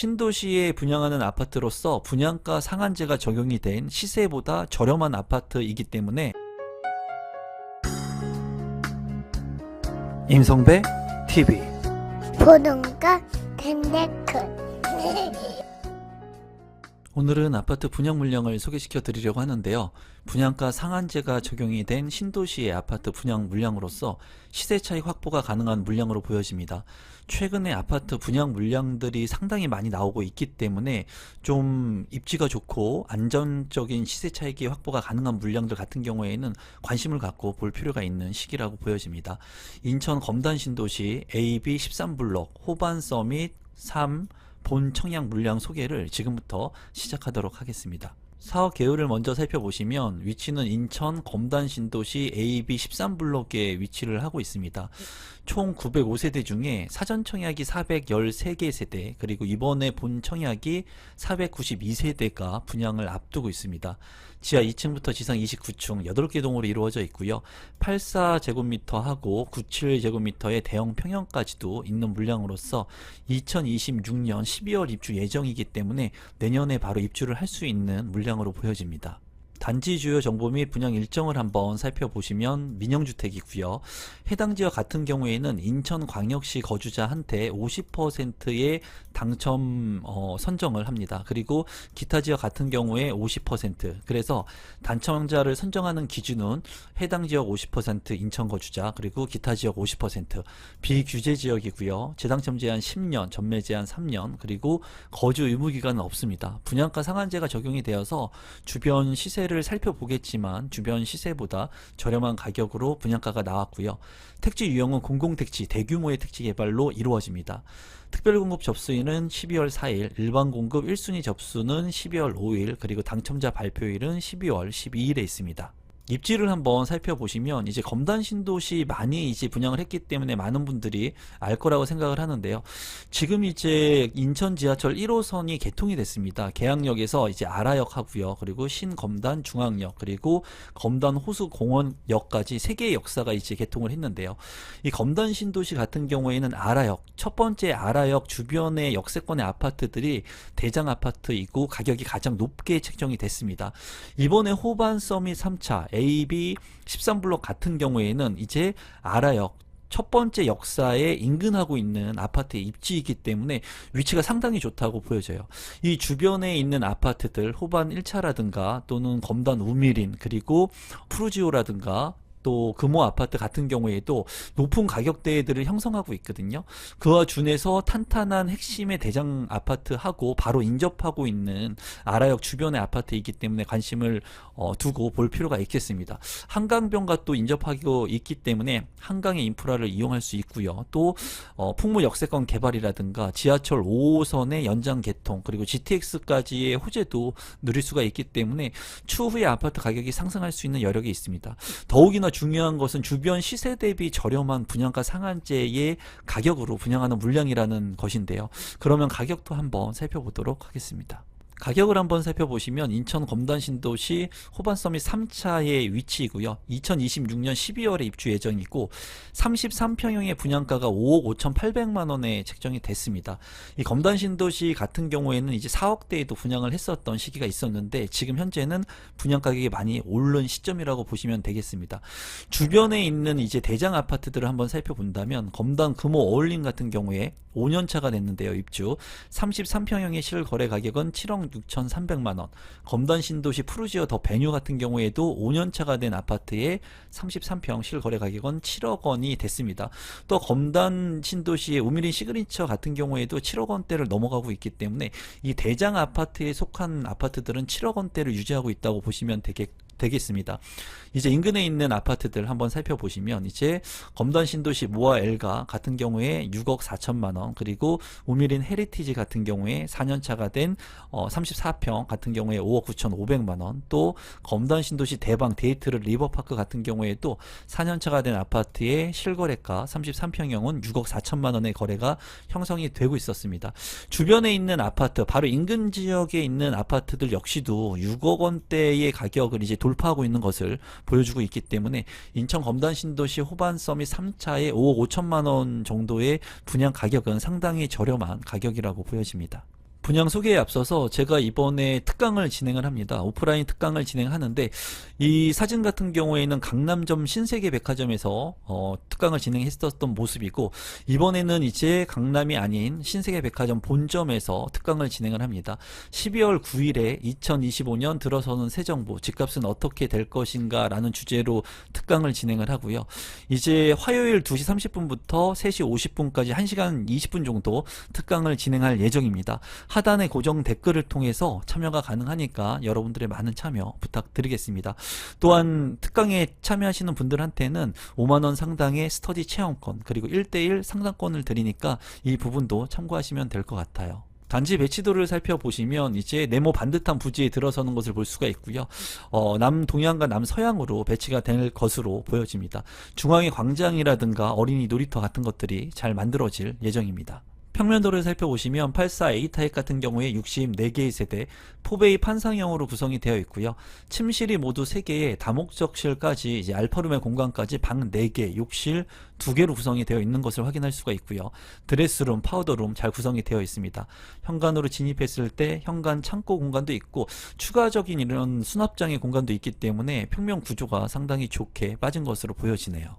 신도시에 분양하는 아파트로서 분양가 상한제가 적용이 된 시세보다 저렴한 아파트이기 때문에 임성배 TV 보동과 덴데크 오늘은 아파트 분양 물량을 소개시켜 드리려고 하는데요. 분양가 상한제가 적용이 된 신도시의 아파트 분양 물량으로서 시세 차익 확보가 가능한 물량으로 보여집니다. 최근에 아파트 분양 물량들이 상당히 많이 나오고 있기 때문에 좀 입지가 좋고 안정적인 시세 차익이 확보가 가능한 물량들 같은 경우에는 관심을 갖고 볼 필요가 있는 시기라고 보여집니다. 인천 검단 신도시 AB 13블록 호반 서밋 3 본 청약 물량 소개를 지금부터 시작하도록 하겠습니다. 사업 계율을 먼저 살펴보시면 위치는 인천 검단 신도시 AB 13블록에 위치를 하고 있습니다. 총 905세대 중에 사전 청약이 413개 세대, 그리고 이번에 본 청약이 492세대가 분양을 앞두고 있습니다. 지하 2층부터 지상 29층 8개 동으로 이루어져 있고요. 84제곱미터하고 97제곱미터의 대형 평형까지도 있는 물량으로서 2026년 12월 입주 예정이기 때문에 내년에 바로 입주를 할 수 있는 물량으로 보여집니다. 단지 주요 정보 및 분양 일정을 한번 살펴보시면 민영주택이고요. 해당 지역 같은 경우에는 인천광역시 거주자한테 50%의 당첨 선정을 합니다. 그리고 기타 지역 같은 경우에 50%, 그래서 당첨자를 선정하는 기준은 해당 지역 50% 인천 거주자, 그리고 기타 지역 50% 비규제 지역이고요. 재당첨 제한 10년, 전매 제한 3년, 그리고 거주 의무 기간은 없습니다. 분양가 상한제가 적용이 되어서 주변 시세를 살펴보겠지만 주변 시세보다 저렴한 가격으로 분양가가 나왔고요. 택지 유형은 공공택지, 대규모의 택지 개발로 이루어집니다. 특별공급 접수일은 12월 4일, 일반 공급 1순위 접수는 12월 5일, 그리고 당첨자 발표일은 12월 12일에 있습니다. 입지를 한번 살펴보시면 이제 검단 신도시 많이 이제 분양을 했기 때문에 많은 분들이 알 거라고 생각을 하는데요. 지금 이제 인천 지하철 1호선이 개통이 됐습니다. 계양역에서 이제 아라역 하고요. 그리고 신검단 중앙역, 그리고 검단 호수공원역까지 3개의 역사가 이제 개통을 했는데요. 이 검단 신도시 같은 경우에는 아라역, 첫 번째 아라역 주변의 역세권의 아파트들이 대장 아파트이고 가격이 가장 높게 책정이 됐습니다. 이번에 호반 서밋 3차 AB 13블록 같은 경우에는 이제 아라역 첫 번째 역사에 인근하고 있는 아파트의 입지이기 때문에 위치가 상당히 좋다고 보여져요. 이 주변에 있는 아파트들 호반 1차라든가 또는 검단 우미린, 그리고 푸르지오라든가 또 금호 아파트 같은 경우에도 높은 가격대들을 형성하고 있거든요. 그와 준해서 탄탄한 핵심의 대장 아파트하고 바로 인접하고 있는 아라역 주변의 아파트이기 때문에 관심을 두고 볼 필요가 있겠습니다. 한강변과 또 인접하고 있기 때문에 한강의 인프라를 이용할 수 있고요. 또 풍무 역세권 개발이라든가 지하철 5호선의 연장 개통, 그리고 GTX까지의 호재도 누릴 수가 있기 때문에 추후에 아파트 가격이 상승할 수 있는 여력이 있습니다. 더욱이나 중요한 것은 주변 시세 대비 저렴한 분양가 상한제의 가격으로 분양하는 물량이라는 것인데요. 그러면 가격도 한번 살펴보도록 하겠습니다. 가격을 한번 살펴보시면 인천 검단 신도시 호반 서밋 3차의 위치이고요. 2026년 12월에 입주 예정이고 33평형의 분양가가 5억 5,800만 원에 책정이 됐습니다. 이 검단 신도시 같은 경우에는 이제 4억대에도 분양을 했었던 시기가 있었는데 지금 현재는 분양 가격이 많이 오른 시점이라고 보시면 되겠습니다. 주변에 있는 이제 대장 아파트들을 한번 살펴본다면 검단 금호 어울림 같은 경우에 5년차가 됐는데요. 입주 33평형의 실거래 가격은 7억 6,300만원, 검단 신도시 푸르지오 더 베뉴 같은 경우에도 5년차가 된 아파트의 33평 실거래 가격은 7억 원이 됐습니다. 또 검단 신도시의 우미린 시그니처 같은 경우에도 7억 원대를 넘어가고 있기 때문에 이 대장 아파트에 속한 아파트들은 7억 원대를 유지하고 있다고 보시면 되겠습니다. 이제 인근에 있는 아파트들 한번 살펴보시면 이제 검단 신도시 모아 엘가 같은 경우에 6억 4천만 원, 그리고 우미린 헤리티지 같은 경우에 4년차가 된 34평 같은 경우에 5억 9,500만 원, 또 검단 신도시 대방 데이트를 리버파크 같은 경우에도 4년차가 된 아파트의 실거래가 33평형은 6억 4천만 원의 거래가 형성이 되고 있었습니다. 주변에 있는 아파트, 바로 인근 지역에 있는 아파트들 역시도 6억 원대의 가격을 이제 돌파하고 있는 것을 보여주고 있기 때문에 인천 검단 신도시 호반 서밋 3차의 5억 5천만 원 정도의 분양 가격은 상당히 저렴한 가격이라고 보여집니다. 분양 소개에 앞서서 제가 이번에 특강을 진행을 합니다. 오프라인 특강을 진행하는데 이 사진 같은 경우에는 강남점 신세계 백화점에서 특강을 진행했었던 모습이고, 이번에는 이제 강남이 아닌 신세계 백화점 본점에서 특강을 진행을 합니다. 12월 9일에 2025년 들어서는 새 정부 집값은 어떻게 될 것인가 라는 주제로 특강을 진행을 하고요. 이제 화요일 2시 30분부터 3시 50분까지 1시간 20분 정도 특강을 진행할 예정입니다. 하단의 고정 댓글을 통해서 참여가 가능하니까 여러분들의 많은 참여 부탁드리겠습니다. 또한 특강에 참여하시는 분들한테는 5만원 상당의 스터디 체험권 그리고 1대1 상담권을 드리니까 이 부분도 참고하시면 될 것 같아요. 단지 배치도를 살펴보시면 이제 네모 반듯한 부지에 들어서는 것을 볼 수가 있고요. 남동향과 남서향으로 배치가 될 것으로 보여집니다. 중앙에 광장이라든가 어린이 놀이터 같은 것들이 잘 만들어질 예정입니다. 평면도를 살펴보시면 84 A타입 같은 경우에 64개의 세대, 포베이 판상형으로 구성이 되어 있고요. 침실이 모두 3개에 다목적실까지 이제 알파룸의 공간까지 방 4개, 욕실 2개로 구성이 되어 있는 것을 확인할 수가 있고요. 드레스룸, 파우더룸 잘 구성이 되어 있습니다. 현관으로 진입했을 때 현관 창고 공간도 있고 추가적인 이런 수납장의 공간도 있기 때문에 평면 구조가 상당히 좋게 빠진 것으로 보여지네요.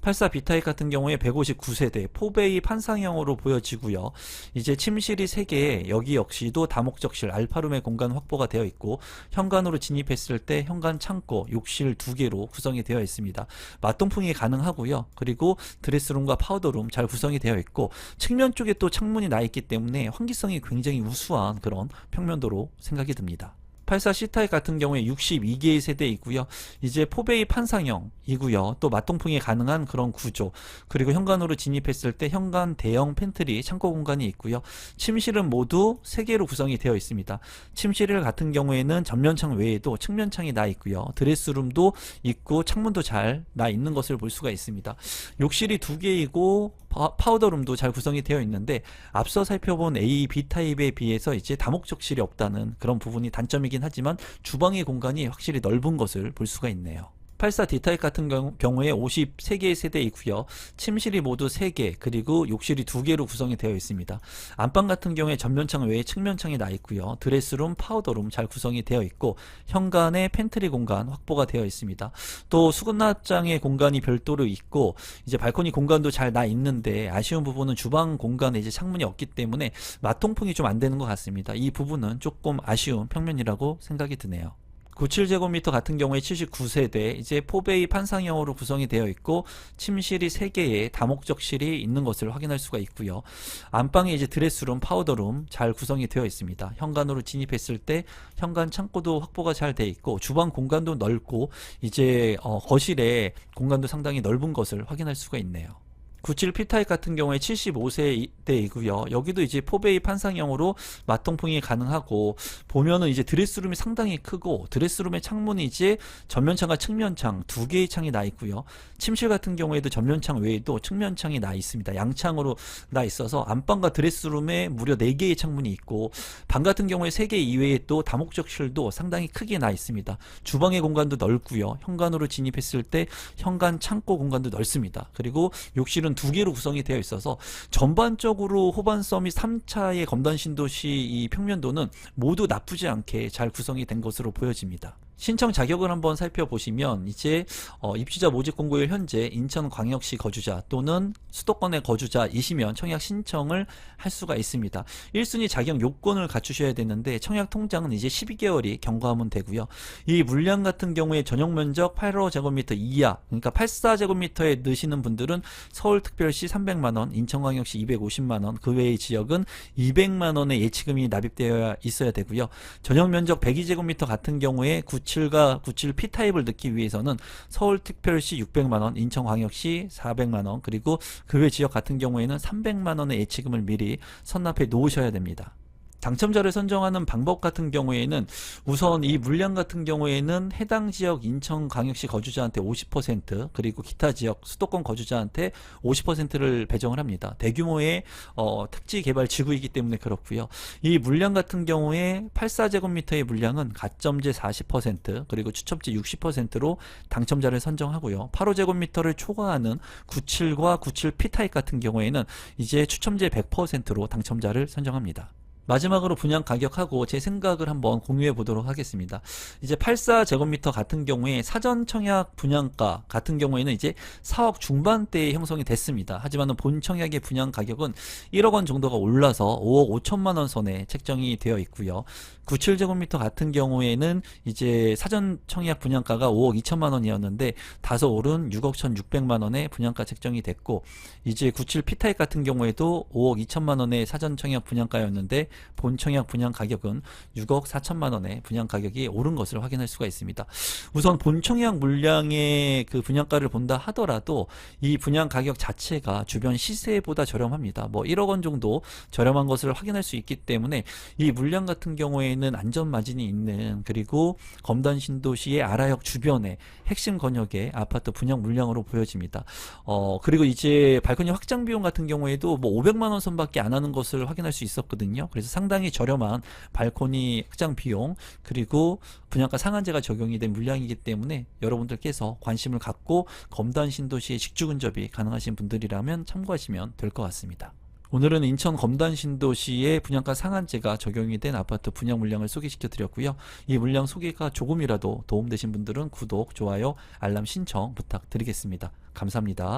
84 B타입 같은 경우에 159세대 포베이 판상형으로 보여지고요. 이제 침실이 3개에 여기 역시도 다목적실 알파룸의 공간 확보가 되어 있고, 현관으로 진입했을 때 현관 창고 욕실 2개로 구성이 되어 있습니다. 맞동풍이 가능하고요. 그리고 드레스룸과 파우더룸 잘 구성이 되어 있고, 측면 쪽에 또 창문이 나 있기 때문에 환기성이 굉장히 우수한 그런 평면도로 생각이 듭니다. 84 C타입 같은 경우에 62개의 세대이고요. 이제 포베이 판상형이고요. 또 맞동풍이 가능한 그런 구조, 그리고 현관으로 진입했을 때 현관 대형 팬트리 창고 공간이 있고요. 침실은 모두 3개로 구성이 되어 있습니다. 침실 같은 경우에는 전면창 외에도 측면창이 나 있고요. 드레스룸도 있고 창문도 잘 나 있는 것을 볼 수가 있습니다. 욕실이 2개이고 파우더룸도 잘 구성이 되어 있는데, 앞서 살펴본 A, B타입에 비해서 이제 다목적실이 없다는 그런 부분이 단점이긴 하지만 주방의 공간이 확실히 넓은 것을 볼 수가 있네요. 84 D타입 같은 경우에 53개의 세대이고요. 침실이 모두 3개, 그리고 욕실이 2개로 구성이 되어 있습니다. 안방 같은 경우에 전면창 외에 측면창이 나 있고요. 드레스룸, 파우더룸 잘 구성이 되어 있고, 현관에 팬트리 공간 확보가 되어 있습니다. 또 수납장의 공간이 별도로 있고, 이제 발코니 공간도 잘 나 있는데 아쉬운 부분은 주방 공간에 이제 창문이 없기 때문에 맞통풍이 좀 안 되는 것 같습니다. 이 부분은 조금 아쉬운 평면이라고 생각이 드네요. 97제곱미터 같은 경우에 79세대, 이제 포베이 판상형으로 구성이 되어 있고, 침실이 3개의 다목적실이 있는 것을 확인할 수가 있고요. 안방에 이제 드레스룸, 파우더룸 잘 구성이 되어 있습니다. 현관으로 진입했을 때 현관 창고도 확보가 잘 되어 있고, 주방 공간도 넓고, 이제 거실에 공간도 상당히 넓은 것을 확인할 수가 있네요. 97 P타입 같은 경우에 75세대이고요. 여기도 이제 포베이 판상형으로 맞통풍이 가능하고, 보면은 이제 드레스룸이 상당히 크고, 드레스룸의 창문이 이제 전면창과 측면창 2개의 창이 나 있고요. 침실 같은 경우에도 전면창 외에도 측면창이 나 있습니다. 양창으로 나 있어서 안방과 드레스룸에 무려 4개의 창문이 있고, 방 같은 경우에 3개 이외에 또 다목적실도 상당히 크게 나 있습니다. 주방의 공간도 넓고요. 현관으로 진입했을 때 현관 창고 공간도 넓습니다. 그리고 욕실은 2개로 구성이 되어 있어서 전반적으로 호반서 및 3차의 검단 신도시 이 평면도는 모두 나쁘지 않게 잘 구성이 된 것으로 보여집니다. 신청 자격을 한번 살펴보시면 이제 입주자 모집 공고일 현재 인천광역시 거주자 또는 수도권의 거주자이시면 청약 신청을 할 수가 있습니다. 1순위 자격 요건을 갖추셔야 되는데, 청약 통장은 이제 12개월이 경과하면 되고요. 이 물량 같은 경우에 전용 면적 85제곱미터 이하, 그러니까 84제곱미터에 넣으시는 분들은 서울특별시 300만원, 인천광역시 250만원, 그 외의 지역은 200만원의 예치금이 납입되어 있어야 되고요. 전용 면적 102제곱미터 같은 경우에 97과 97 P타입을 넣기 위해서는 서울특별시 600만원, 인천광역시 400만원, 그리고 그 외 지역 같은 경우에는 300만원의 예치금을 미리 선납해 놓으셔야 됩니다. 당첨자를 선정하는 방법 같은 경우에는 우선 이 물량 같은 경우에는 해당 지역 인천광역시 거주자한테 50%, 그리고 기타 지역 수도권 거주자한테 50%를 배정을 합니다. 대규모의 택지 개발 지구이기 때문에 그렇고요. 이 물량 같은 경우에 84제곱미터의 물량은 가점제 40%, 그리고 추첨제 60%로 당첨자를 선정하고요. 85제곱미터를 초과하는 97과 97 P타입 같은 경우에는 이제 추첨제 100%로 당첨자를 선정합니다. 마지막으로 분양 가격하고 제 생각을 한번 공유해 보도록 하겠습니다. 이제 84제곱미터 같은 경우에 사전 청약 분양가 같은 경우에는 이제 4억 중반대에 형성이 됐습니다. 하지만 본 청약의 분양 가격은 1억 원 정도가 올라서 5억 5천만 원 선에 책정이 되어 있고요. 97제곱미터 같은 경우에는 이제 사전 청약 분양가가 5억 2천만 원이었는데 다소 오른 6억 1,600만 원에 분양가 책정이 됐고, 이제 97 P타입 같은 경우에도 5억 2천만 원의 사전 청약 분양가였는데 본 청약 분양 가격은 6억 4천만 원의 분양 가격이 오른 것을 확인할 수가 있습니다. 우선 본 청약 물량의 그 분양가를 본다 하더라도 이 분양 가격 자체가 주변 시세보다 저렴합니다. 뭐 1억 원 정도 저렴한 것을 확인할 수 있기 때문에 이 물량 같은 경우에는 안전 마진이 있는, 그리고 검단 신도시의 아라역 주변의 핵심 권역의 아파트 분양 물량으로 보여집니다. 그리고 이제 발코니 확장 비용 같은 경우에도 뭐 500만 원 선밖에 안 하는 것을 확인할 수 있었거든요. 그래서 상당히 저렴한 발코니 확장 비용, 그리고 분양가 상한제가 적용이 된 물량이기 때문에 여러분들께서 관심을 갖고 검단 신도시의 직주 근접이 가능하신 분들이라면 참고하시면 될 것 같습니다. 오늘은 인천 검단 신도시의 분양가 상한제가 적용이 된 아파트 분양 물량을 소개시켜 드렸고요. 이 물량 소개가 조금이라도 도움되신 분들은 구독, 좋아요, 알람 신청 부탁드리겠습니다. 감사합니다.